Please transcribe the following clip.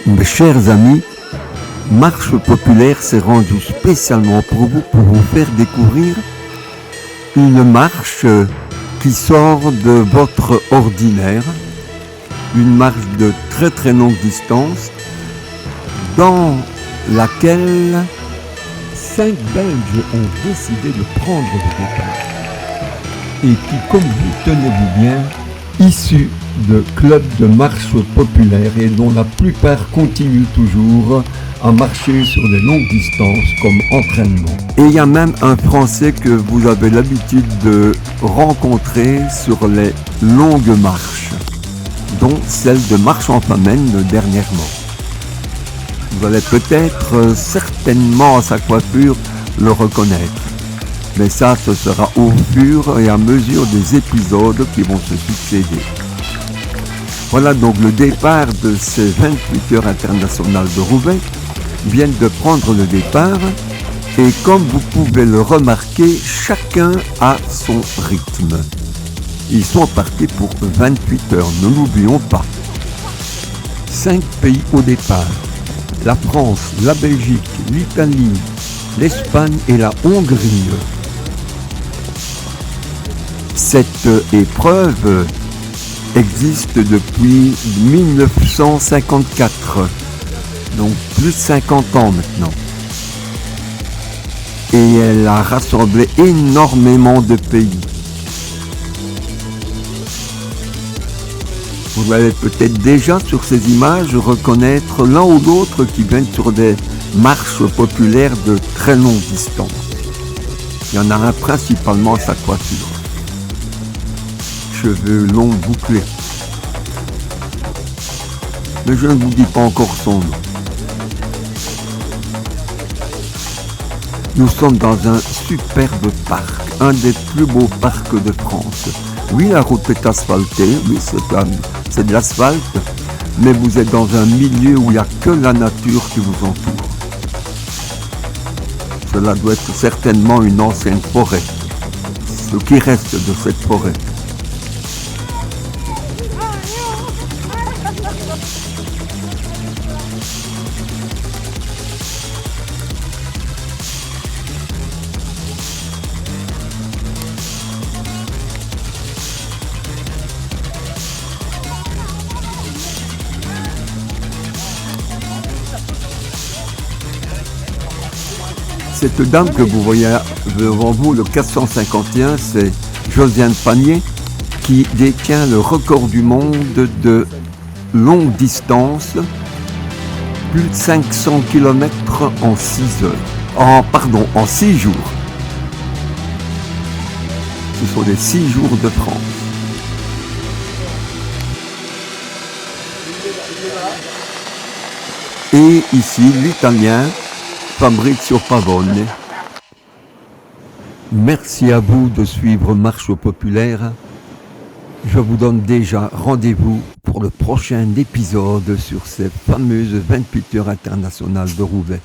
Mes chers amis, Marche Populaire s'est rendu spécialement pour vous faire découvrir une marche qui sort de votre ordinaire, une marche de très très longue distance, dans laquelle 5 Belges ont décidé de prendre le départ et qui, comme vous tenez-vous bien, issus de clubs de marche populaire et dont la plupart continuent toujours à marcher sur des longues distances comme entraînement. Et il y a même un Français que vous avez l'habitude de rencontrer sur les longues marches, dont celle de Marche-en-Famenne dernièrement. Vous allez peut-être certainement à sa coiffure le reconnaître. Mais ça, ce sera au fur et à mesure des épisodes qui vont se succéder. Voilà donc le départ de ces 28 heures internationales de Roubaix viennent de prendre le départ et comme vous pouvez le remarquer, chacun a son rythme. Ils sont partis pour 28 heures, ne l'oublions pas. 5 pays au départ. La France, la Belgique, l'Italie, l'Espagne et la Hongrie. Cette épreuve existe depuis 1954, donc plus de 50 ans maintenant. Et elle a rassemblé énormément de pays. Vous allez peut-être déjà sur ces images reconnaître l'un ou l'autre qui viennent sur des marches populaires de très longue distance. Il y en a un principalement à sa coiffure. Cheveux longs bouclés. Mais je ne vous dis pas encore son nom. Nous sommes dans un superbe parc, un des plus beaux parcs de France. Oui, la route est asphaltée, oui, c'est de l'asphalte, mais vous êtes dans un milieu où il n'y a que la nature qui vous entoure. Cela doit être certainement une ancienne forêt, ce qui reste de cette forêt. Cette dame que vous voyez devant vous, le 451, c'est Josiane Panier qui détient le record du monde de longue distance, plus de 500 km en 6 heures. En 6 jours. Ce sont les 6 jours de France. Et ici, l'Italien Fabrizio Pavone. Merci à vous de suivre Marche Populaire. Je vous donne déjà rendez-vous pour le prochain épisode sur ces fameuses 28 heures internationales de Roubaix.